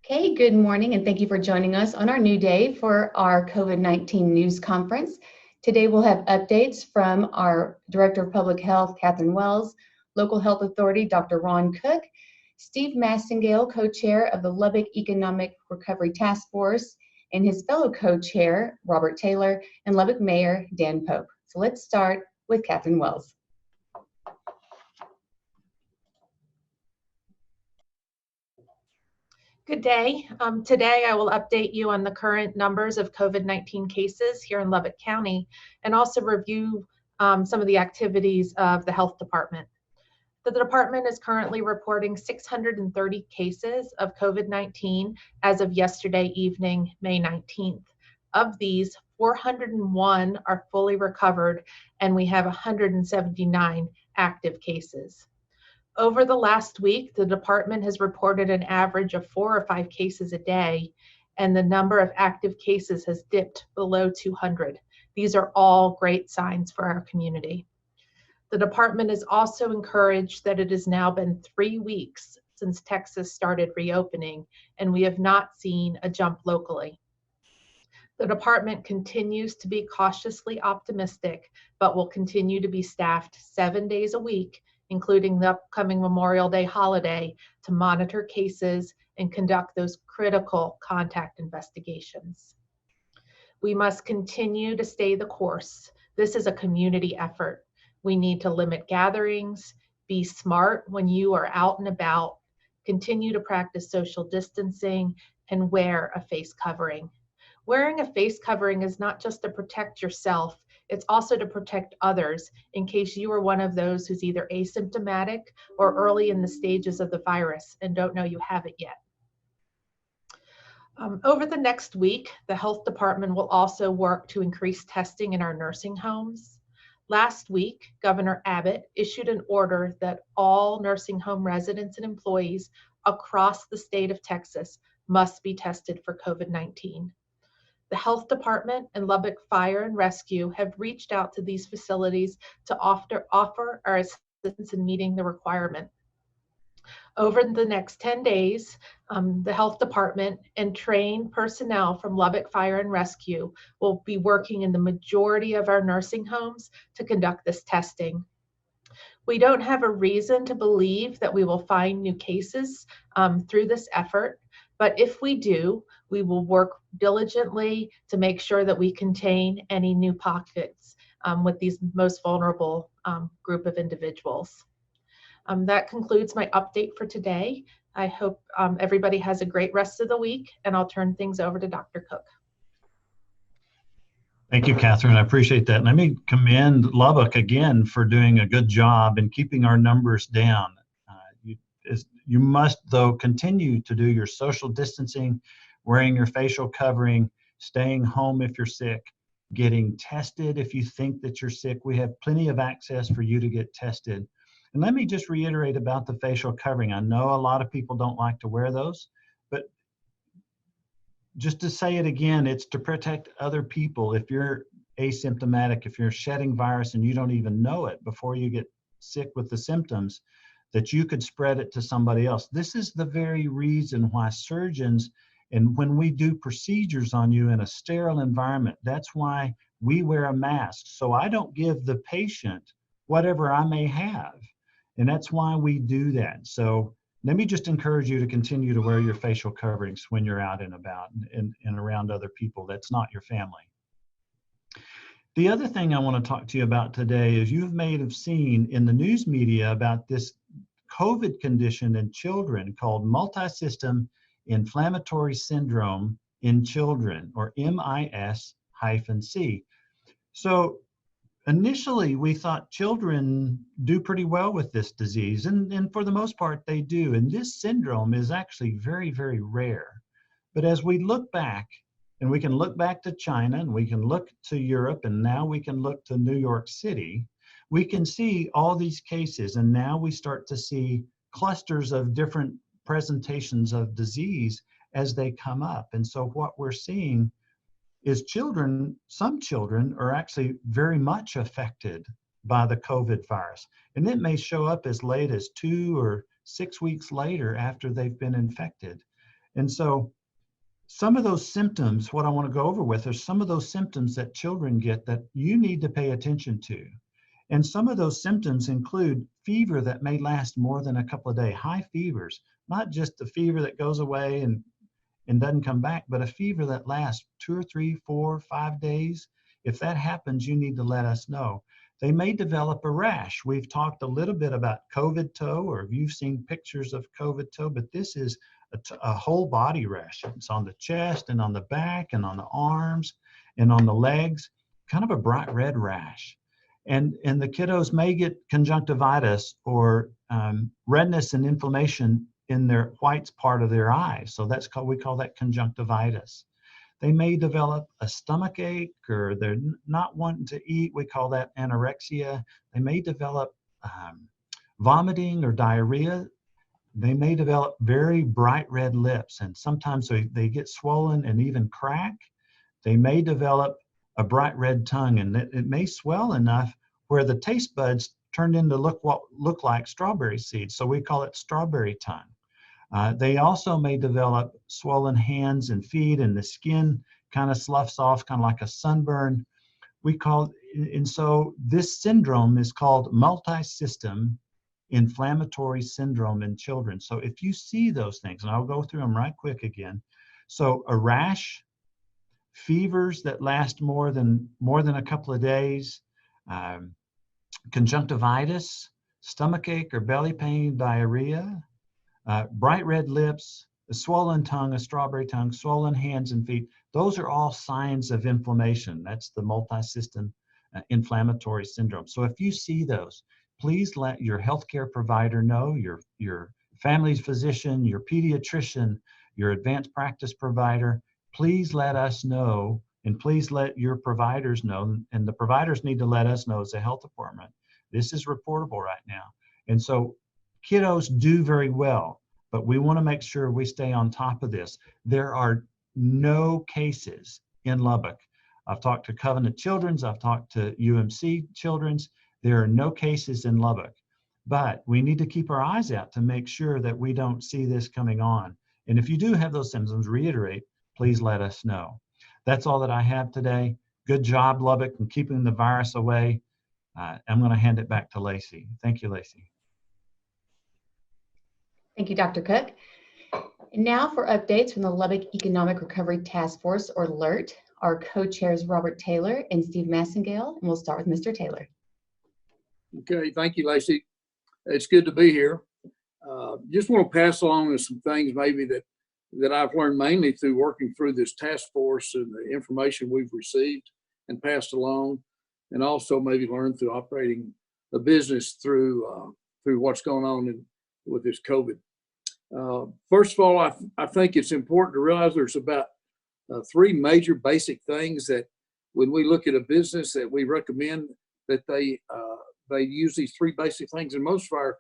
Okay, good morning, and thank you for joining us on our new day for our COVID-19 news conference. Today we'll have updates from our Director of Public Health, Catherine Wells, Local Health Authority, Dr. Ron Cook, Steve Massingale, co-chair of the Lubbock Economic Recovery Task Force, and his fellow co-chair, Robert Taylor, and Lubbock Mayor, Dan Pope. So let's start with Catherine Wells. Good day. Today I will update you on the current numbers of COVID-19 cases here in Lubbock County and also review some of the activities of the health department. The department is currently reporting 630 cases of COVID-19 as of yesterday evening, May 19th. Of these, 401 are fully recovered and we have 179 active cases. Over the last week, the department has reported an average of 4 or 5 cases a day, and the number of active cases has dipped below 200. These are all great signs for our community. The department is also encouraged that it has now been 3 weeks since Texas started reopening, and we have not seen a jump locally. The department continues to be cautiously optimistic, but will continue to be staffed 7 days a week, including the upcoming Memorial Day holiday, to monitor cases and conduct those critical contact investigations. We must continue to stay the course. This is a community effort. We need to limit gatherings, be smart when you are out and about, continue to practice social distancing, and wear a face covering. Wearing a face covering is not just to protect yourself, it's also to protect others in case you are one of those who's either asymptomatic or early in the stages of the virus and don't know you have it yet. Over the next week, the health department will also work to increase testing in our nursing homes. Last week, Governor Abbott issued an order that all nursing home residents and employees across the state of Texas must be tested for COVID-19. The health department and Lubbock Fire and Rescue have reached out to these facilities to offer our assistance in meeting the requirement. Over the next 10 days, the health department and trained personnel from Lubbock Fire and Rescue will be working in the majority of our nursing homes to conduct this testing. We don't have a reason to believe that we will find new cases through this effort, but if we do, we will work diligently to make sure that we contain any new pockets with these most vulnerable group of individuals. That concludes my update for today. I hope everybody has a great rest of the week, and I'll turn things over to Dr. Cook. Thank you, Catherine. I appreciate that. Let me commend Lubbock again for doing a good job in keeping our numbers down. You must, though, continue to do your social distancing, wearing your facial covering, staying home if you're sick, getting tested if you think that you're sick. We have plenty of access for you to get tested. And let me just reiterate about the facial covering. I know a lot of people don't like to wear those, but just to say it again, it's to protect other people. If you're asymptomatic, if you're shedding virus and you don't even know it before you get sick with the symptoms, that you could spread it to somebody else. This is the very reason why surgeons, and when we do procedures on you in a sterile environment, that's why we wear a mask. So I don't give the patient whatever I may have. And that's why we do that. So let me just encourage you to continue to wear your facial coverings when you're out and about and around other people. That's not your family. The other thing I want to talk to you about today is you may have seen in the news media about this COVID condition in children called multisystem inflammatory syndrome in children, or MIS-C. So initially we thought children do pretty well with this disease, and for the most part they do. And this syndrome is actually very, very rare. But as we look back, and we can look back to China, and we can look to Europe, and now we can look to New York City, we can see all these cases, and now we start to see clusters of different presentations of disease as they come up. And so what we're seeing is some children are actually very much affected by the COVID virus. And it may show up as late as 2 or 6 weeks later after they've been infected. And so some of those symptoms, what I want to go over with, are some of those symptoms that children get that you need to pay attention to. And some of those symptoms include fever that may last more than a couple of days, high fevers, not just the fever that goes away and doesn't come back, but a fever that lasts 2 or 3, 4, 5 days. If that happens, you need to let us know. They may develop a rash. We've talked a little bit about COVID toe, or if you've seen pictures of COVID toe, but this is a whole body rash. It's on the chest and on the back and on the arms and on the legs, kind of a bright red rash. And the kiddos may get conjunctivitis or redness and inflammation in their whites part of their eyes. So we call that conjunctivitis. They may develop a stomach ache, or they're not wanting to eat. We call that anorexia. They may develop vomiting or diarrhea. They may develop very bright red lips, and sometimes they get swollen and even crack. They may develop a bright red tongue, and it may swell enough where the taste buds turn into look like strawberry seeds. So we call it strawberry tongue. They also may develop swollen hands and feet, and the skin kind of sloughs off, kind of like a sunburn. And so this syndrome is called multi-system inflammatory syndrome in children. So if you see those things, and I'll go through them right quick again. So a rash, fevers that last more than a couple of days, conjunctivitis, stomachache or belly pain, diarrhea, bright red lips, a swollen tongue, a strawberry tongue, swollen hands and feet. Those are all signs of inflammation. That's the multi-system inflammatory syndrome. So if you see those, please let your healthcare provider know, your family's physician, your pediatrician, your advanced practice provider. Please let us know, and please let your providers know, and the providers need to let us know as a health department. This is reportable right now. And so kiddos do very well, but we want to make sure we stay on top of this. There are no cases in Lubbock. I've talked to Covenant Children's, I've talked to UMC Children's. There are no cases in Lubbock, but we need to keep our eyes out to make sure that we don't see this coming on. And if you do have those symptoms, reiterate, please let us know. That's all that I have today. Good job, Lubbock, in keeping the virus away. I'm going to hand it back to Lacey. Thank you, Lacey. Thank you, Dr. Cook. And now for updates from the Lubbock Economic Recovery Task Force, or LERT. Our co-chairs, Robert Taylor and Steve Massengale, and we'll start with Mr. Taylor. Okay, thank you, Lacey. It's good to be here. Just want to pass along some things maybe that I've learned mainly through working through this task force and the information we've received and passed along, and also maybe learned through operating a business through what's going on with this COVID. First of all, I think it's important to realize there's about 3 major basic things that when we look at a business that we recommend that they use these 3 basic things, and most of our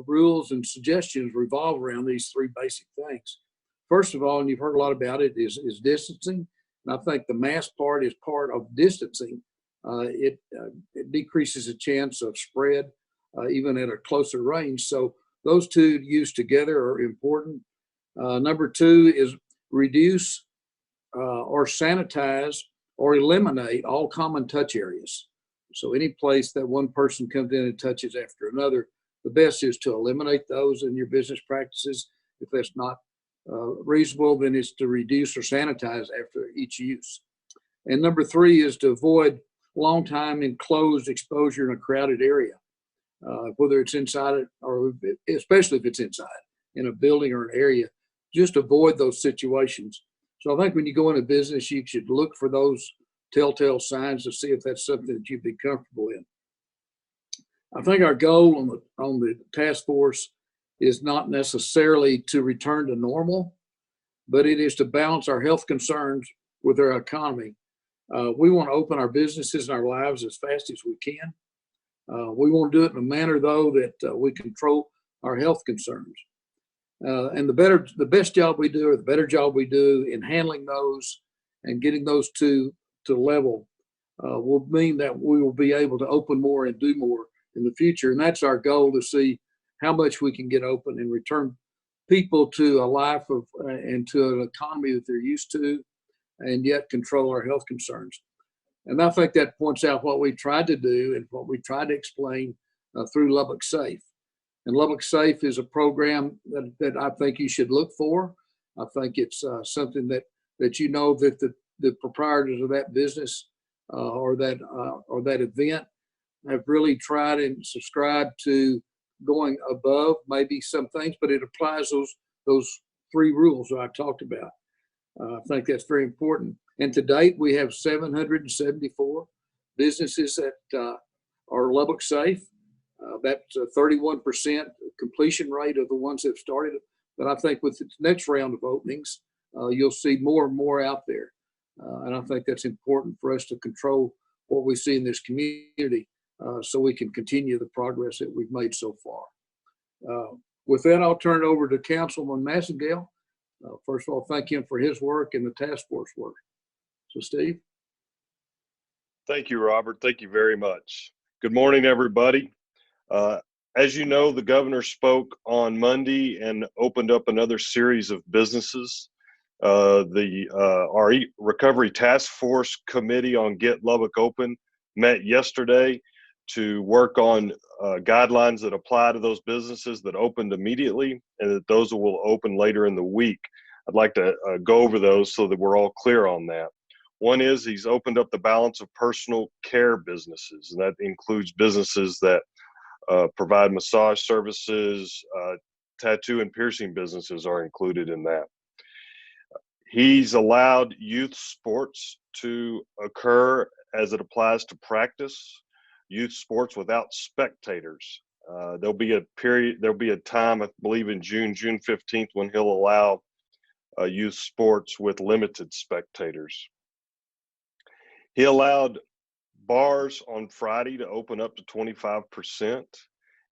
rules and suggestions revolve around these 3 basic things. First of all, and you've heard a lot about it, is distancing. And I think the mask part is part of distancing. It decreases the chance of spread even at a closer range. So those 2 used together are important. Number 2 is reduce or sanitize or eliminate all common touch areas. So any place that one person comes in and touches after another, the best is to eliminate those in your business practices. If that's not reasonable, then it's to reduce or sanitize after each use. And number 3 is to avoid long time enclosed exposure in a crowded area, whether it's inside it or especially if it's inside in a building or an area. Just avoid those situations. So I think when you go into business, you should look for those telltale signs to see if that's something that you'd be comfortable in. I think our goal on the task force is not necessarily to return to normal, but it is to balance our health concerns with our economy. We want to open our businesses and our lives as fast as we can. We want to do it in a manner, though, that we control our health concerns. And the best job we do, or the better job we do in handling those and getting those to level will mean that we will be able to open more and do more in the future. And that's our goal, to see how much we can get open and return people to a life of and to an economy that they're used to, and yet control our health concerns. And I think that points out what we tried to do and what we tried to explain through Lubbock Safe. And Lubbock Safe is a program that I think you should look for. I think it's something that you know that the proprietors of that business or that event have really tried and subscribed to going above maybe some things, but it applies those 3 rules that I talked about. I think that's very important. And to date, we have 774 businesses that are Lubbock Safe. That's a 31% completion rate of the ones that have started. But I think with the next round of openings, you'll see more and more out there. And I think that's important for us to control what we see in this community so we can continue the progress that we've made so far. With that, I'll turn it over to Councilman Massengale. First of all, thank him for his work and the task force work. So, Steve. Thank you, Robert. Thank you very much. Good morning, everybody. As you know, the governor spoke on Monday and opened up another series of businesses. Our Recovery Task Force Committee on Get Lubbock Open met yesterday to work on guidelines that apply to those businesses that opened immediately and that those will open later in the week. I'd like to go over those so that we're all clear on that. One is he's opened up the balance of personal care businesses, and that includes businesses that provide massage services, tattoo and piercing businesses are included in that. He's allowed youth sports to occur as it applies to practice, youth sports without spectators. There'll be a time, I believe in June 15th, when he'll allow youth sports with limited spectators. He allowed bars on Friday to open up to 25%,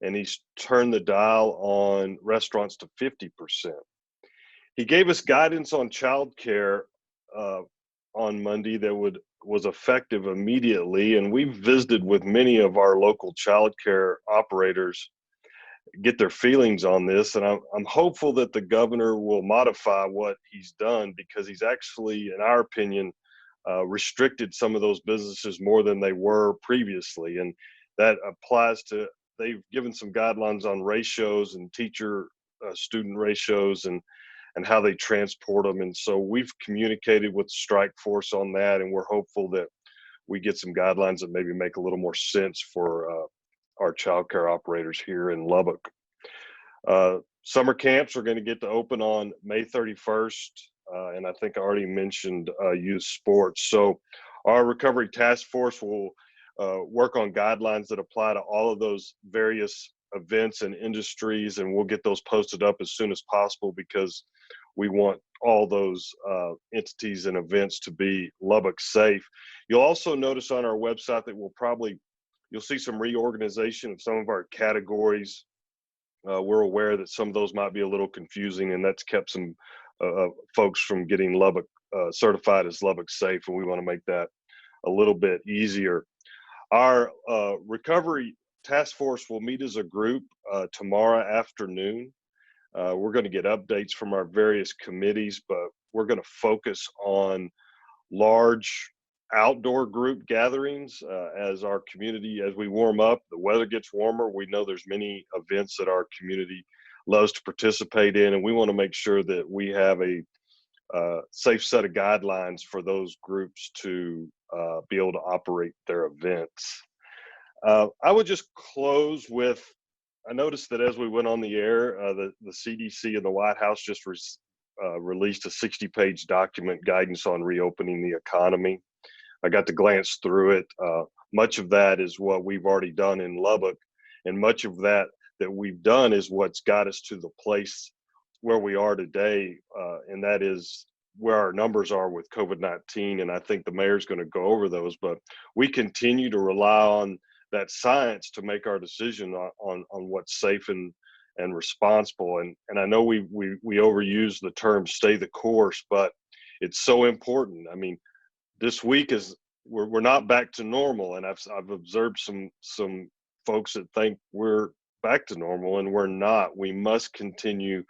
and he's turned the dial on restaurants to 50%. He gave us guidance on childcare on Monday that was effective immediately, and we've visited with many of our local childcare operators, get their feelings on this, and I'm hopeful that the governor will modify what he's done, because he's actually, in our opinion, restricted some of those businesses more than they were previously, and that applies to, they've given some guidelines on ratios and teacher-student ratios and how they transport them. And so we've communicated with the strike force on that, and we're hopeful that we get some guidelines that maybe make a little more sense for our childcare operators here in Lubbock. Summer camps are going to get to open on May 31st, and I think I already mentioned youth sports. So our Recovery Task Force will work on guidelines that apply to all of those various events and industries, and we'll get those posted up as soon as possible, because we want all those entities and events to be Lubbock safe. You'll also notice on our website that you'll see some reorganization of some of our categories. We're aware that some of those might be a little confusing, and that's kept some folks from getting Lubbock certified as Lubbock safe, and we want to make that a little bit easier. Our Recovery Task Force will meet as a group tomorrow afternoon. We're going to get updates from our various committees, but we're going to focus on large outdoor group gatherings as our community, as we warm up, the weather gets warmer. We know there's many events that our community loves to participate in, and we want to make sure that we have a safe set of guidelines for those groups to be able to operate their events. I would just close with, I noticed that as we went on the air, the CDC and the White House just released a 60-page document, guidance on reopening the economy. I got to glance through it. Much of that is what we've already done in Lubbock, and much of that we've done is what's got us to the place where we are today, and that is where our numbers are with COVID-19, and I think the mayor's going to go over those, but we continue to rely on that science to make our decision on what's safe and responsible. And I know we overuse the term stay the course, but it's so important. I mean, this week we're not back to normal, and I've observed some folks that think we're back to normal, and we're not. We must continue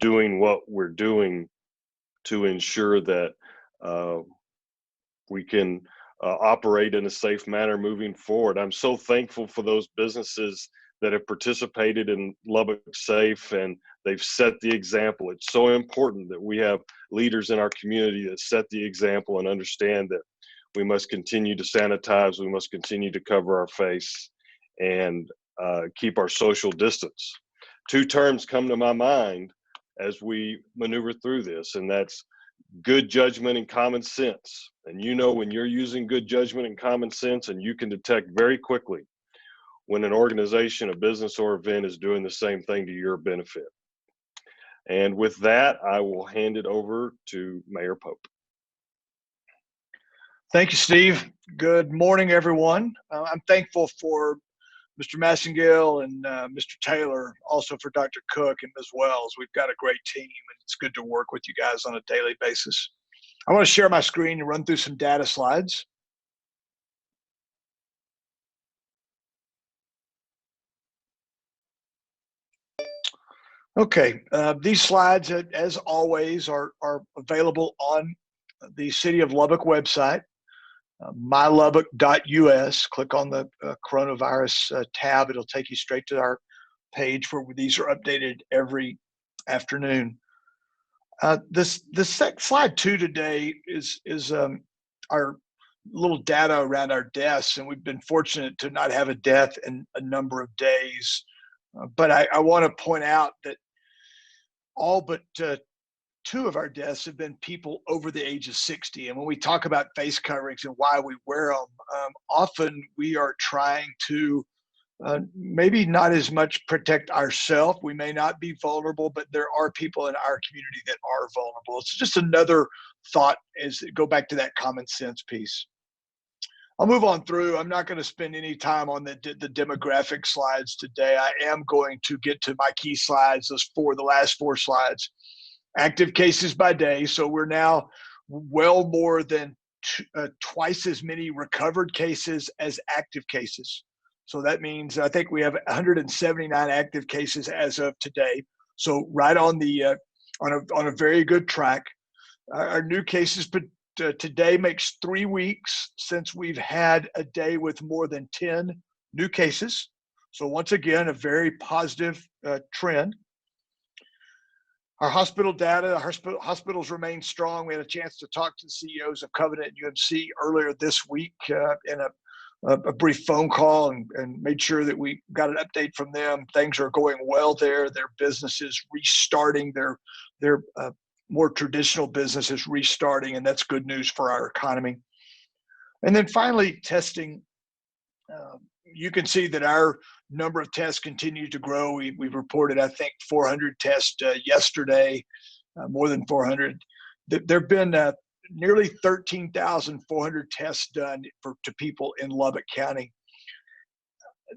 doing what we're doing to ensure that we can operate in a safe manner moving forward. I'm so thankful for those businesses that have participated in Lubbock Safe, and they've set the example. It's so important that we have leaders in our community that set the example and understand that we must continue to sanitize, we must continue to cover our face, and keep our social distance. Two terms come to my mind as we maneuver through this, and that's good judgment and common sense. And you know, when you're using good judgment and common sense, and you can detect very quickly when an organization, a business, or event is doing the same thing to your benefit. And with that, I will hand it over to Mayor Pope. Thank you, Steve. Good morning, everyone. I'm thankful for Mr. Massengale and Mr. Taylor, also for Dr. Cook and Ms. Wells. We've got a great team, and it's good to work with you guys on a daily basis. I want to share my screen and run through some data slides. Okay, these slides, as always, are available on the City of Lubbock website, mylubbock.us. Click on the coronavirus tab. It'll take you straight to our page where these are updated every afternoon. Slide 2 today is our little data around our deaths, and we've been fortunate to not have a death in a number of days. But I want to point out that all but 2 of our deaths have been people over the age of 60. And when we talk about face coverings and why we wear them, often we are trying to maybe not as much protect ourselves. We may not be vulnerable, but there are people in our community that are vulnerable. It's just another thought as go back to that common sense piece. I'll move on through. I'm not going to spend any time on the demographic slides today. I am going to get to my key slides, the last 4 slides. Active cases by day. So we're now well more than twice as many recovered cases as active cases. So that means I think we have 179 active cases as of today. So right on the on a very good track. Our new cases today makes 3 weeks since we've had a day with more than 10 new cases. So once again, a very positive trend. Our hospital data, hospitals remain strong. We had a chance to talk to the CEOs of Covenant and UMC earlier this week in a brief phone call and made sure that we got an update from them. Things are going well there. Their business is restarting. Their more traditional business is restarting, and that's good news for our economy. And then finally, testing. You can see that our number of tests continue to grow. We've reported, I think, 400 tests yesterday, more than 400. There have been nearly 13,400 tests done to people in Lubbock County.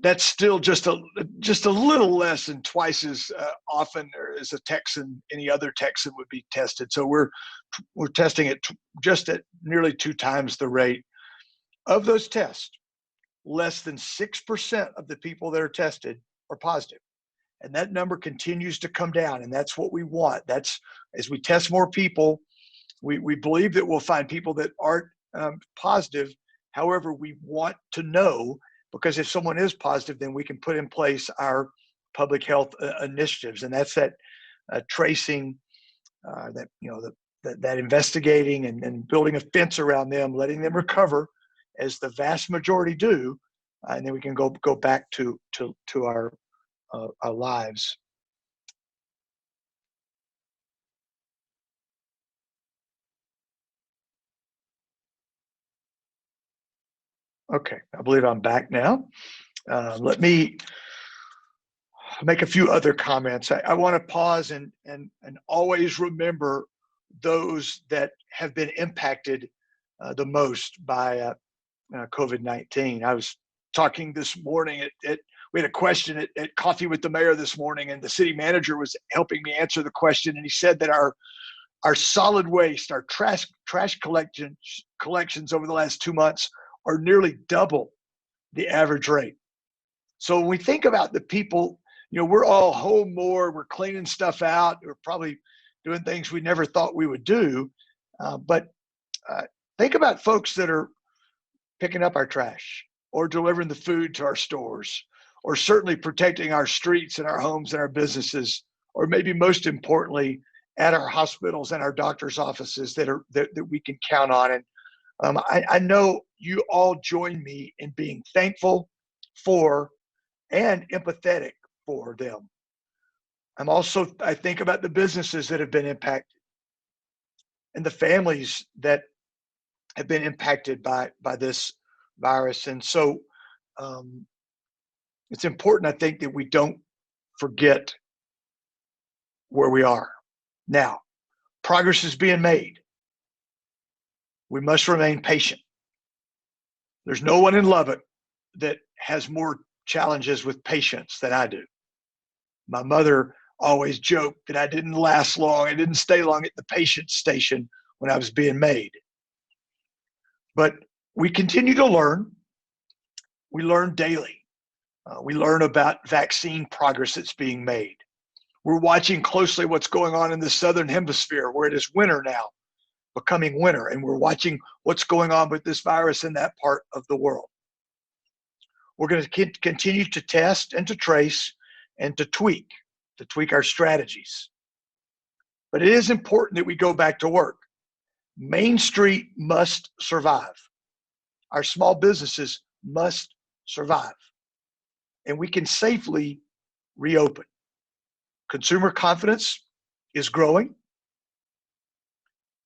That's still just a little less than twice as often as any other Texan would be tested. So we're testing it just at nearly 2 times the rate. Of those tests, less than 6% of the people that are tested are positive. And that number continues to come down, and that's what we want. That's, as we test more people, we believe that we'll find people that aren't positive. However, we want to know, because if someone is positive, then we can put in place our public health initiatives, and that's that tracing, that investigating and building a fence around them, letting them recover, as the vast majority do, and then we can go back to our lives. Okay, I believe I'm back now. Let me make a few other comments. I want to pause and always remember those that have been impacted the most by COVID-19. I was talking this morning we had a question at Coffee with the Mayor this morning, and the city manager was helping me answer the question, and he said that our solid waste, our trash collections over the last 2 months are nearly double the average rate. So when we think about the people we're all home more. We're cleaning stuff out. We're probably doing things we never thought we would do. But think about folks that are picking up our trash or delivering the food to our stores, or certainly protecting our streets and our homes and our businesses, or maybe most importantly, at our hospitals and our doctors' offices that we can count on. And I know you all join me in being thankful for and empathetic for them. I think about the businesses that have been impacted and the families that have been impacted by this virus. And so it's important, I think, that we don't forget where we are. Now, progress is being made. We must remain patient. There's no one in Lubbock that has more challenges with patience than I do. My mother always joked that I didn't last long. I didn't stay long at the patience station when I was being made. But we continue to learn. We learn daily. We learn about vaccine progress that's being made. We're watching closely what's going on in the Southern Hemisphere, where it is winter now, becoming winter, and we're watching what's going on with this virus in that part of the world. We're going to continue to test and to trace and to tweak our strategies. But it is important that we go back to work. Main Street must survive. Our small businesses must survive. And we can safely reopen. Consumer confidence is growing.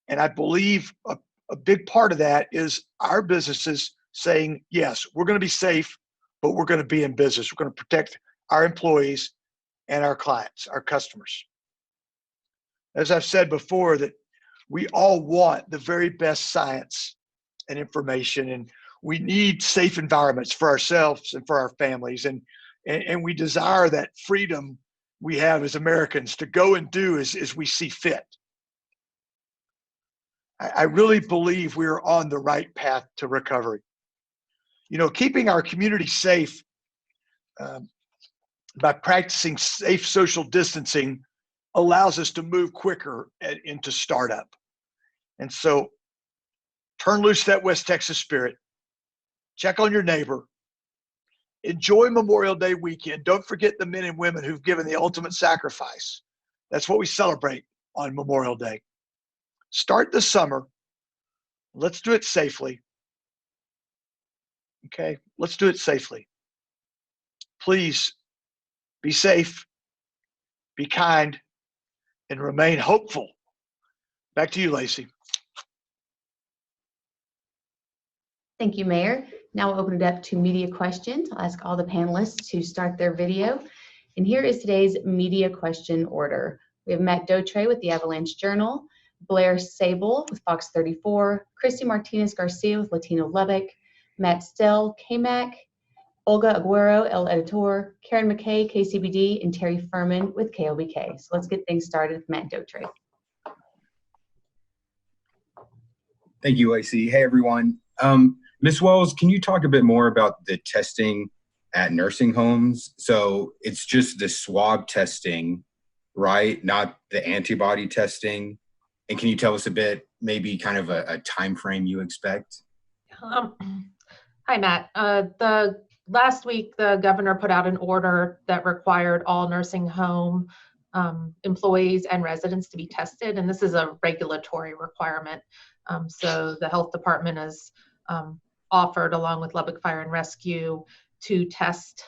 And I believe a big part of that is our businesses saying, yes, we're going to be safe, but we're going to be in business. We're going to protect our employees and our clients, our customers. As I've said before, that we all want the very best science and information, and we need safe environments for ourselves and for our families. And we desire that freedom we have as Americans to go and do as we see fit. I really believe we are on the right path to recovery. Keeping our community safe by practicing safe social distancing allows us to move quicker into startup. And so turn loose that West Texas spirit, check on your neighbor, enjoy Memorial Day weekend. Don't forget the men and women who've given the ultimate sacrifice. That's what we celebrate on Memorial Day. Start the summer. Let's do it safely. Okay, let's do it safely. Please be safe, be kind, and remain hopeful. Back to you, Lacey. Thank you, Mayor. Now we'll open it up to media questions. I'll ask all the panelists to start their video. And here is today's media question order. We have Matt Dotre with the Avalanche Journal, Blair Sable with Fox 34, Christy Martinez Garcia with Latino Lubbock, Matt Stell, KMAC, Olga Aguero, El Editor, Karen McKay, KCBD, and Terry Furman with KLBK. So let's get things started with Matt Dotre. Thank you, Lacey. Hey, everyone. Ms. Wells, can you talk a bit more about the testing at nursing homes? So it's just the swab testing, right? Not the antibody testing. And can you tell us a bit, maybe kind of a time frame you expect? Hi, Matt. Last week, the governor put out an order that required all nursing home employees and residents to be tested, and this is a regulatory requirement. So the health department has offered, along with Lubbock Fire and Rescue, to test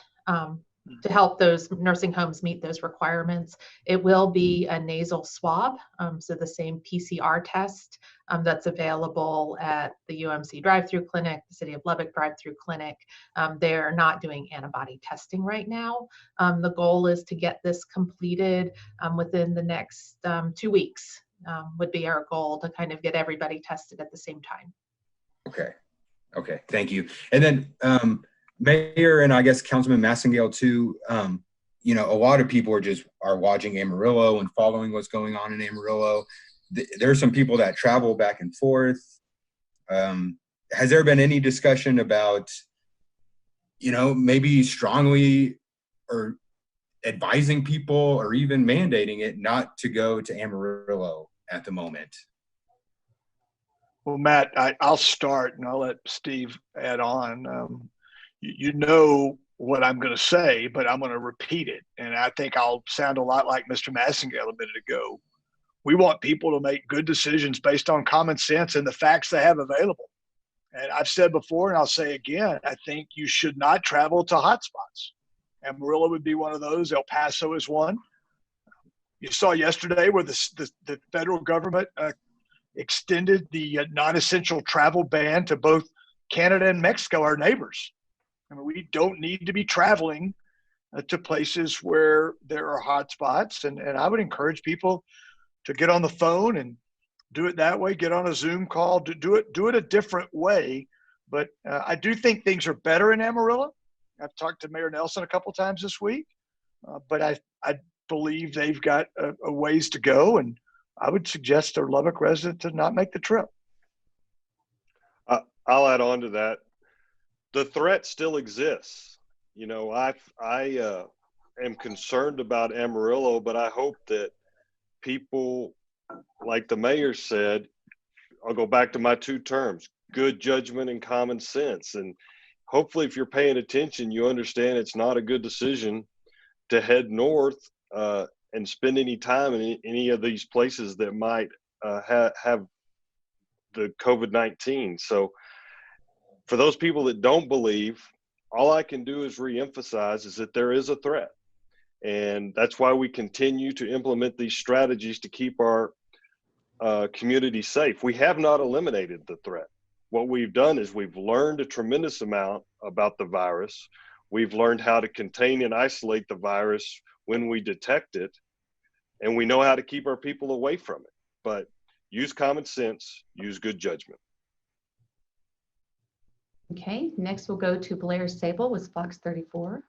to help those nursing homes meet those requirements. It will be a nasal swab, so the same PCR test that's available at the UMC drive-through clinic, the City of Lubbock drive-through clinic. They're not doing antibody testing right now. The goal is to get this completed within the next 2 weeks, would be our goal, to kind of get everybody tested at the same time. Okay, thank you. And then Mayor and I guess Councilman Massengale too, a lot of people are watching Amarillo and following what's going on in Amarillo. There are some people that travel back and forth. Has there been any discussion about, maybe strongly or advising people or even mandating it not to go to Amarillo at the moment? Well, Matt, I'll start and I'll let Steve add on. You know what I'm going to say, but I'm going to repeat it. And I think I'll sound a lot like Mr. Massingale a minute ago. We want people to make good decisions based on common sense and the facts they have available. And I've said before, and I'll say again, I think you should not travel to hotspots. Amarillo would be one of those. El Paso is one. You saw yesterday where the federal government extended the non-essential travel ban to both Canada and Mexico, our neighbors. I mean, we don't need to be traveling to places where there are hotspots. And I would encourage people to get on the phone and do it that way, get on a Zoom call, do it a different way. But I do think things are better in Amarillo. I've talked to Mayor Nelson a couple times this week, but I believe they've got a ways to go, and I would suggest a Lubbock resident to not make the trip. I'll add on to that. The threat still exists. You know, I am concerned about Amarillo, but I hope that people, like the mayor said, I'll go back to my two terms, good judgment and common sense. And hopefully if you're paying attention, you understand it's not a good decision to head north and spend any time in any of these places that might have the COVID-19. So for those people that don't believe, all I can do is reemphasize is that there is a threat. And that's why we continue to implement these strategies to keep our community safe. We have not eliminated the threat. What we've done is we've learned a tremendous amount about the virus. We've learned how to contain and isolate the virus when we detect it, and we know how to keep our people away from it. But use common sense, use good judgment. Okay, next we'll go to Blair Sable with Fox 34.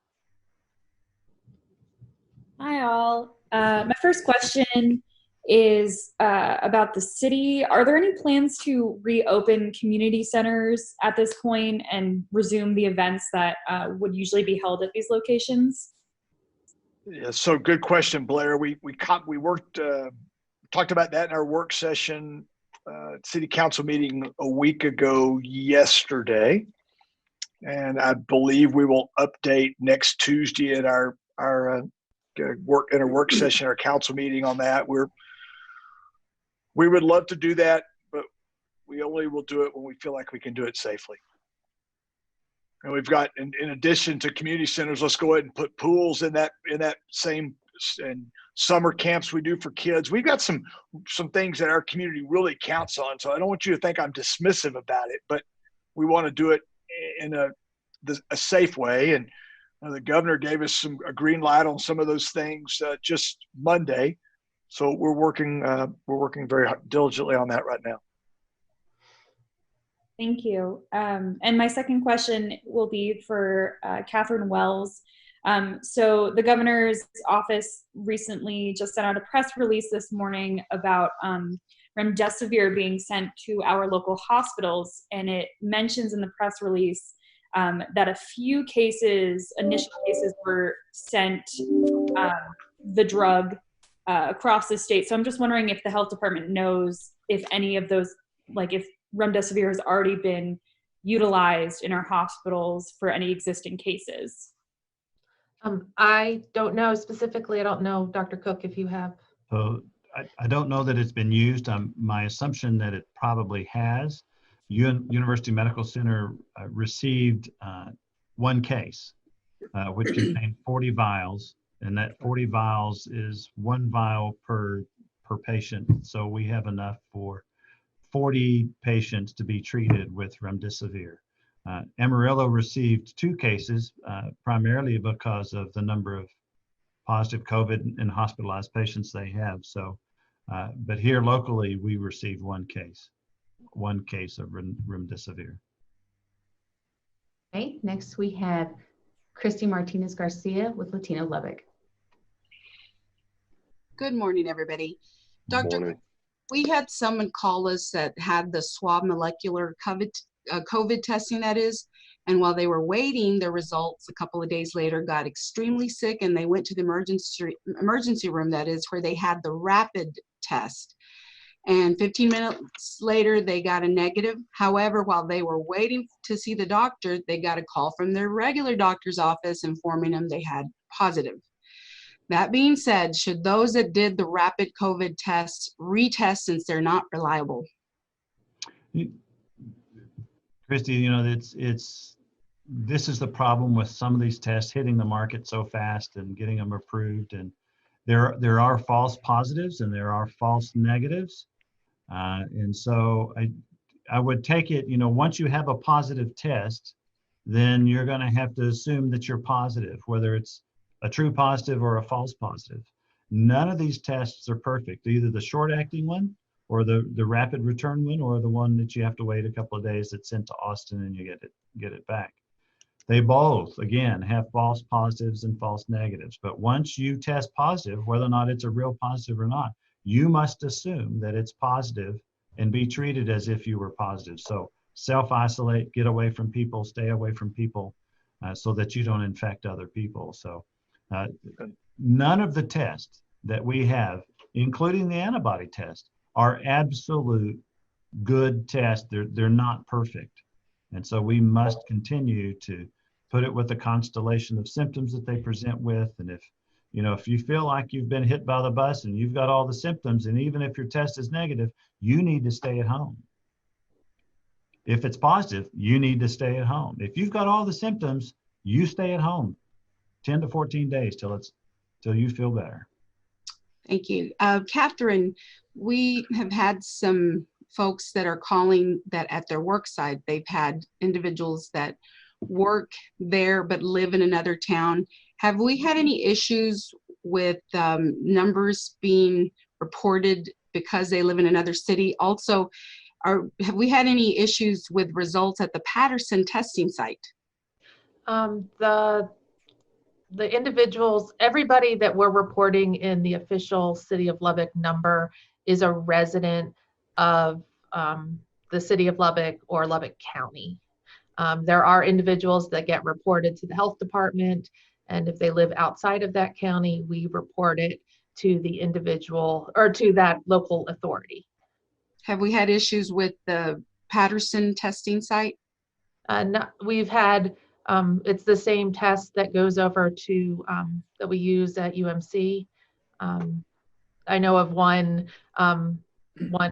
Hi, all. My first question is about the city. Are there any plans to reopen community centers at this point and resume the events that would usually be held at these locations? Yeah, so good question, Blair. We worked, talked about that in our work session, city council meeting a week ago yesterday. And I believe we will update next Tuesday at our work session, our council meeting on that. We would love to do that, but we only will do it when we feel like we can do it safely. And we've got, in addition to community centers, let's go ahead and put pools in that same, and summer camps we do for kids. We've got some things that our community really counts on. So I don't want you to think I'm dismissive about it, but we want to do it in a safe way. And the governor gave us a green light on some of those things just Monday. So we're working very diligently on that right now. Thank you. And my second question will be for Catherine Wells. So the governor's office recently just sent out a press release this morning about remdesivir being sent to our local hospitals. And it mentions in the press release that a few cases, initial cases, were sent the drug across the state. So I'm just wondering if the health department knows if any of those, like if remdesivir has already been utilized in our hospitals for any existing cases. I don't know specifically. I don't know, Dr. Cook, if you have. So I don't know that it's been used. My assumption that it probably has. University Medical Center received one case, which contained 40 vials, and that 40 vials is one vial per patient. So we have enough for 40 patients to be treated with remdesivir. Amarillo received 2 cases, primarily because of the number of positive COVID and hospitalized patients they have. So, but here locally, we received one case of remdesivir. Okay, next we have Christy Martinez Garcia with Latino Lubbock. Good morning, everybody. Good Dr. morning. We had someone call us that had the swab molecular COVID testing, that is, And while they were waiting, their results a couple of days later got extremely sick, and they went to the emergency room, that is, where they had the rapid test. And 15 minutes later, they got a negative. However, while they were waiting to see the doctor, they got a call from their regular doctor's office informing them they had positive. That being said, should those that did the rapid COVID tests retest since they're not reliable? Christy, you know, this is the problem with some of these tests hitting the market so fast and getting them approved. And there are false positives and there are false negatives. And so I would take it, you know, once you have a positive test, then you're going to have to assume that you're positive, whether it's a true positive or a false positive. None of these tests are perfect, either the short acting one or the rapid return one, or the one that you have to wait a couple of days that's sent to Austin and you get it back. They both, again, have false positives and false negatives. But once you test positive, whether or not it's a real positive or not, you must assume that it's positive and be treated as if you were positive. So self-isolate, get away from people, stay away from people so that you don't infect other people. So none of the tests that we have, including the antibody test, are absolute good tests. They're not perfect. And so we must continue to put it with the constellation of symptoms that they present with. And if you feel like you've been hit by the bus and you've got all the symptoms, and even if your test is negative, you need to stay at home. If it's positive, you need to stay at home. If you've got all the symptoms, you stay at home 10 to 14 days till you feel better. Thank you. Catherine, we have had some folks that are calling that at their work site, they've had individuals that work there but live in another town. Have we had any issues with numbers being reported because they live in another city? Also, have we had any issues with results at the Patterson testing site? The individuals, everybody that we're reporting in the official City of Lubbock number is a resident of the City of Lubbock or Lubbock County. There are individuals that get reported to the health department, and if they live outside of that county, we report it to the individual or to that local authority. Have we had issues with the Patterson testing site? No, we've had, it's the same test that goes over to, that we use at UMC. I know of one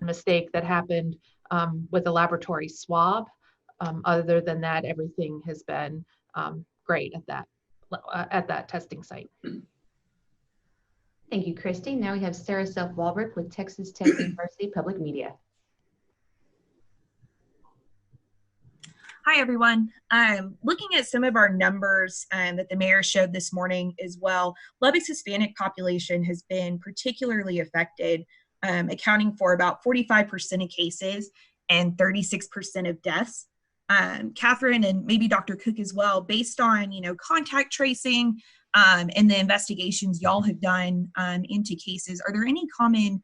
mistake that happened with a laboratory swab. Other than that, everything has been great at that testing site. Thank you, Christy. Now we have Sarah Self-Walbrook with Texas Tech University Public Media. Hi, everyone. Looking at some of our numbers that the mayor showed this morning as well, Lubbock's Hispanic population has been particularly affected, accounting for about 45% of cases and 36% of deaths. Catherine and maybe Dr. Cook as well, based on contact tracing and the investigations y'all have done into cases, are there any common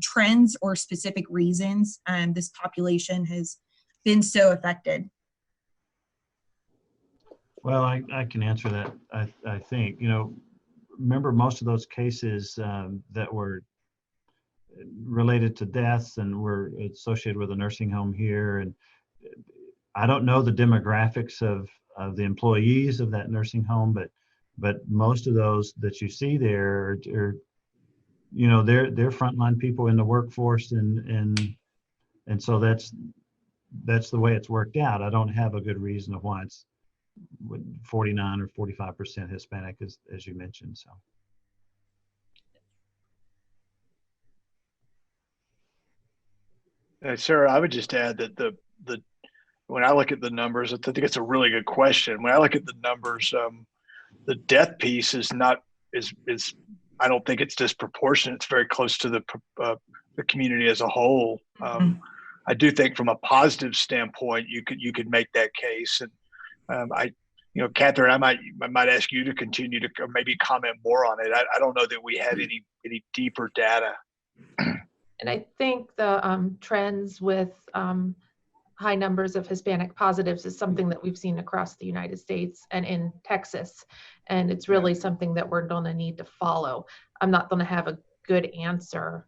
trends or specific reasons this population has been so affected? Well, I can answer that. I think, remember most of those cases that were related to deaths and were associated with a nursing home here. And I don't know the demographics of the employees of that nursing home, but most of those that you see there are they're frontline people in the workforce, and so that's the way it's worked out. I don't have a good reason of why it's 49 or 45% Hispanic, as you mentioned. So. Sarah, I would just add that when I look at the numbers, I think it's a really good question. When I look at the numbers, the death piece is I don't think it's disproportionate. It's very close to the community as a whole. I do think from a positive standpoint, you could make that case. And Catherine, I might ask you to continue to maybe comment more on it. I don't know that we have any deeper data. And I think the trends with high numbers of Hispanic positives is something that we've seen across the United States and in Texas. And it's really something that we're going to need to follow. I'm not going to have a good answer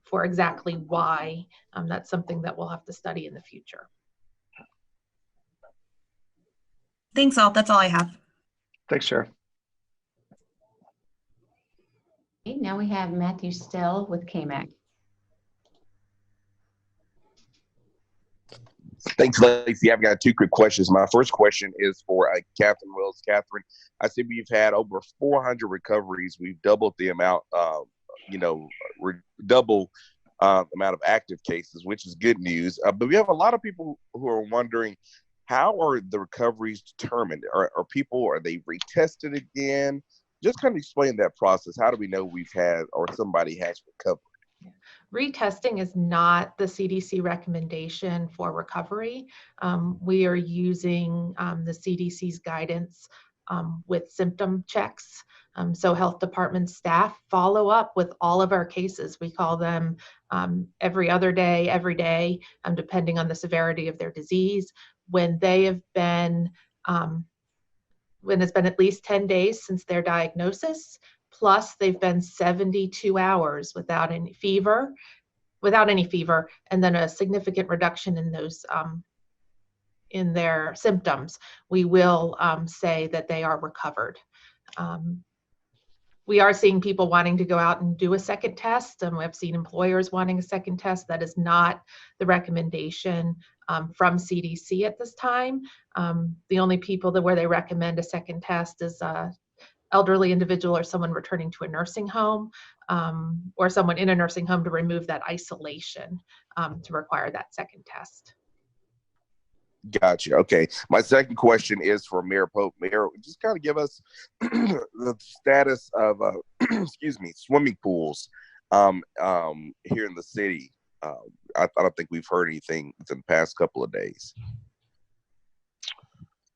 for exactly why. That's something that we'll have to study in the future. Thanks, all. That's all I have. Thanks, Sarah. Okay, now we have Matthew Stell with KMAC. Thanks, Lacey. I've got two quick questions. My first question is for Catherine Wells. Catherine, I see we've had over 400 recoveries. We've doubled the amount, double amount of active cases, which is good news. But we have a lot of people who are wondering, how are the recoveries determined? Are they retested again? Just kind of explain that process. How do we know we've had or somebody has recovered? Retesting is not the CDC recommendation for recovery. We are using the CDC's guidance with symptom checks. So health department staff follow up with all of our cases. We call them every other day, every day, depending on the severity of their disease. When they have been, when it's been at least 10 days since their diagnosis, plus they've been 72 hours without any fever, and then a significant reduction in those in their symptoms, we will say that they are recovered. We are seeing people wanting to go out and do a second test, and we've seen employers wanting a second test. That is not the recommendation from CDC at this time. The only people where they recommend a second test is elderly individual or someone returning to a nursing home, or someone in a nursing home to remove that isolation to require that second test. Gotcha. Okay. My second question is for Mayor Pope. Mayor, just kind of give us the status of, swimming pools here in the city. I don't think we've heard anything in the past couple of days.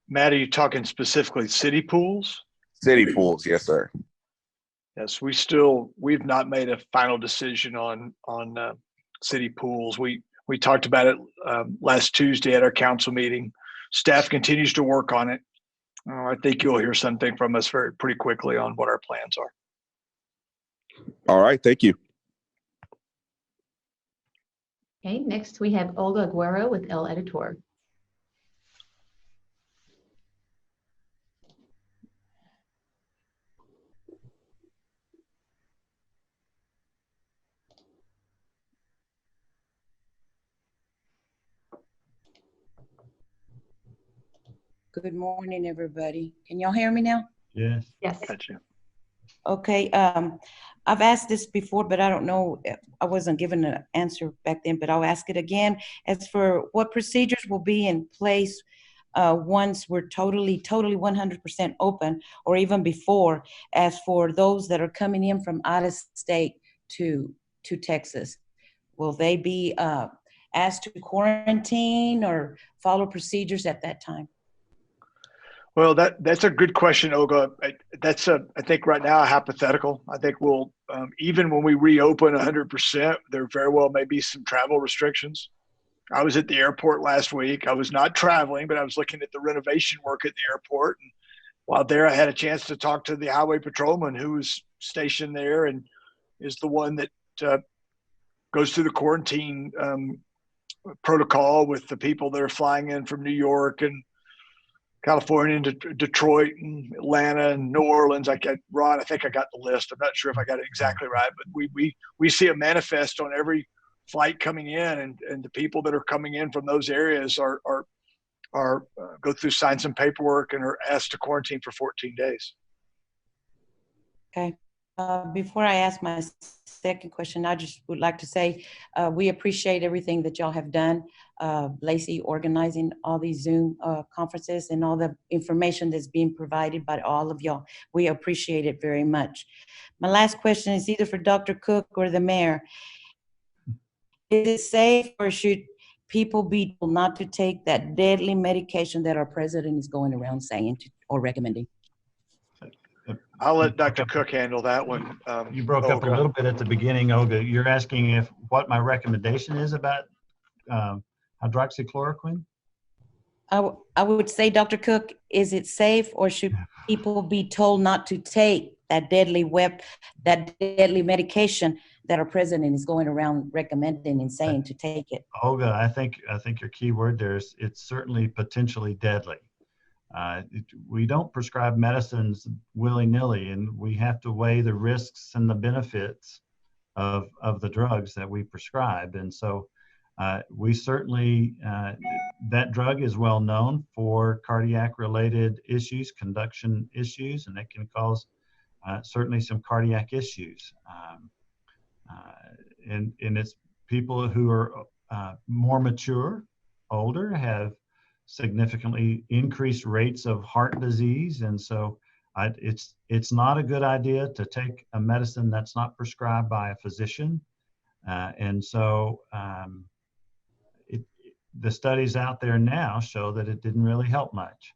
Matt, are you talking specifically city pools? City pools, yes, sir. Yes, we've not made a final decision on city pools. We talked about it last Tuesday at our council meeting. Staff continues to work on it. I think you'll hear something from us pretty quickly on what our plans are. All right, thank you. Okay, next we have Olga Aguero with El Editor. Good morning, everybody. Can y'all hear me now? Yes. Yes. Gotcha. Okay. I've asked this before, but I don't know. I wasn't given an answer back then, but I'll ask it again. As for what procedures will be in place once we're totally 100% open, or even before, as for those that are coming in from out of state to Texas, will they be asked to quarantine or follow procedures at that time? Well, that's a good question, Olga. That's I think right now a hypothetical. I think we'll even when we reopen 100%, there very well may be some travel restrictions. I was at the airport last week. I was not traveling, but I was looking at the renovation work at the airport. And while there, I had a chance to talk to the highway patrolman who was stationed there and is the one that goes through the quarantine protocol with the people that are flying in from New York and California and Detroit and Atlanta and New Orleans. Ron, I think I got the list. I'm not sure if I got it exactly right, but we see a manifest on every flight coming in, and the people that are coming in from those areas are go through, sign some paperwork, and are asked to quarantine for 14 days. Okay. Before I ask my second question, I just would like to say we appreciate everything that y'all have done. Lacey organizing all these Zoom conferences and all the information that's being provided by all of y'all. We appreciate it very much. My last question is either for Dr. Cook or the mayor. Is it safe, or should people be told not to take that deadly medication that our president is going around saying or recommending? I'll let Dr. Cook handle that one. You broke up a little bit at the beginning, Olga. You're asking what my recommendation is about how hydroxychloroquine? I would say, Dr. Cook, is it safe, or should people be told not to take that deadly medication that our president is going around recommending and saying to take it? Olga, I think your key word there is it's certainly potentially deadly. We don't prescribe medicines willy-nilly, and we have to weigh the risks and the benefits of the drugs that we prescribe. And so we certainly, that drug is well known for cardiac related issues, conduction issues, and it can cause certainly some cardiac issues. And it's people who are more mature, older, have significantly increased rates of heart disease. And so it's not a good idea to take a medicine that's not prescribed by a physician. And so the studies out there now show that it didn't really help much.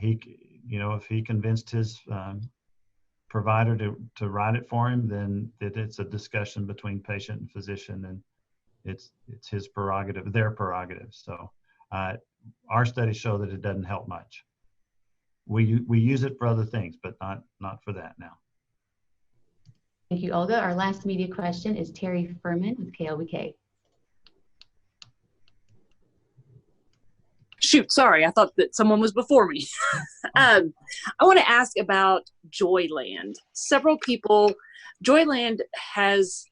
If he convinced his provider to write it for him, then it's a discussion between patient and physician, and it's his prerogative, their prerogative. So our studies show that it doesn't help much. We use it for other things, but not for that now. Thank you, Olga. Our last media question is Terry Furman with KLBK. Shoot, sorry, I thought that someone was before me. I want to ask about Joyland. Several people, Joyland has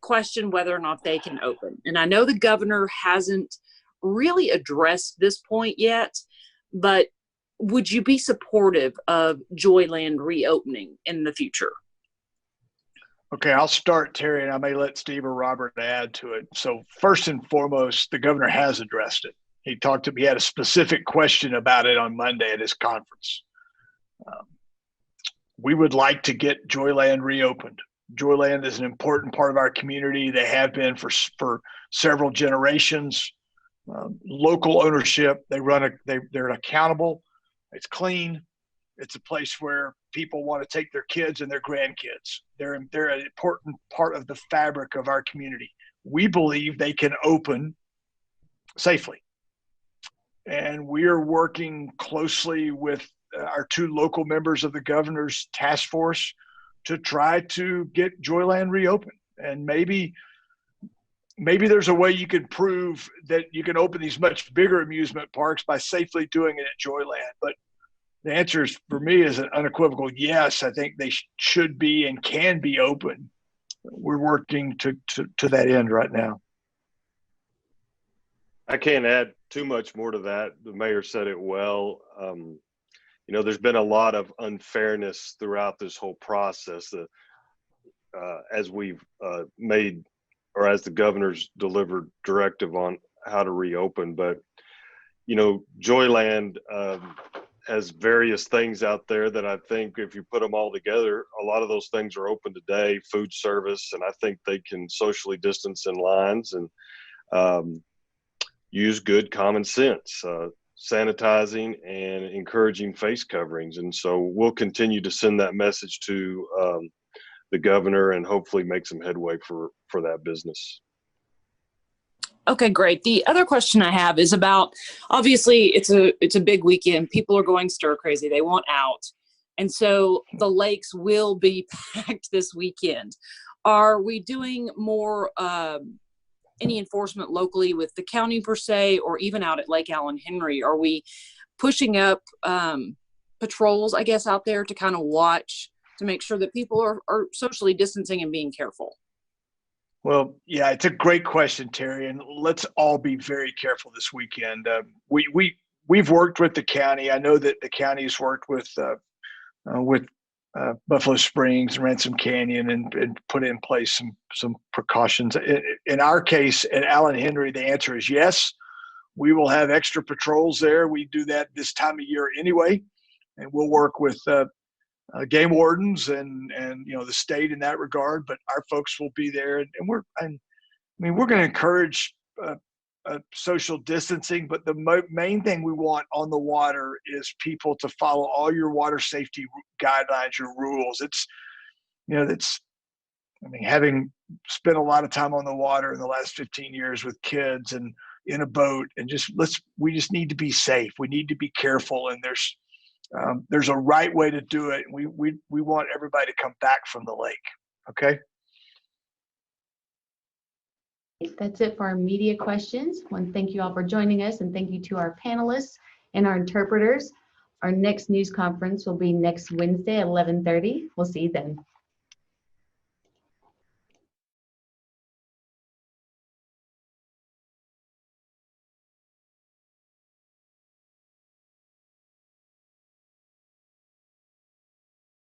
questioned whether or not they can open. And I know the governor hasn't really addressed this point yet, but would you be supportive of Joyland reopening in the future? Okay, I'll start, Terry, and I may let Steve or Robert add to it. So first and foremost, the governor has addressed it. He talked to me, he had a specific question about it on Monday at his conference. We would like to get Joyland reopened. Joyland is an important part of our community. They have been for several generations. Local ownership, they're accountable. It's clean. It's a place where people want to take their kids and their grandkids. They're an important part of the fabric of our community. We believe they can open safely. And we are working closely with our two local members of the governor's task force to try to get Joyland reopened. And maybe there's a way you could prove that you can open these much bigger amusement parks by safely doing it at Joyland. But the answer is, for me, is an unequivocal yes. I think they should be and can be open. We're working to that end right now. I can't add too much more to that. The mayor said it well. There's been a lot of unfairness throughout this whole process as we've made, or as the governor's delivered directive on how to reopen. But, Joyland has various things out there that I think if you put them all together, a lot of those things are open today, food service, and I think they can socially distance in lines and use good common sense, sanitizing and encouraging face coverings. And so we'll continue to send that message to the governor and hopefully make some headway for that business. Okay, great. The other question I have is about, obviously it's a big weekend. People are going stir crazy. They want out. And so the lakes will be packed this weekend. Are we doing more any enforcement locally with the county per se, or even out at Lake Allen Henry? Are we pushing up patrols, I guess, out there to kind of watch, to make sure that people are socially distancing and being careful? Well, yeah, it's a great question, Terry, and let's all be very careful this weekend. We've worked with the county. I know that the county's worked with Buffalo Springs, Ransom Canyon, and put in place some precautions. In our case, at Allen Henry, the answer is yes. We will have extra patrols there. We do that this time of year anyway, and we'll work with game wardens and the state in that regard. But our folks will be there, and we're going to encourage social distancing. But the main thing we want on the water is people to follow all your water safety guidelines, your rules. I mean, having spent a lot of time on the water in the last 15 years with kids and in a boat, and we just need to be safe. We need to be careful, and there's a right way to do it. We want everybody to come back from the lake. Okay. That's it for our media questions. I want to thank you all for joining us, and thank you to our panelists and our interpreters. Our next news conference will be next Wednesday at 11:30. We'll see you then.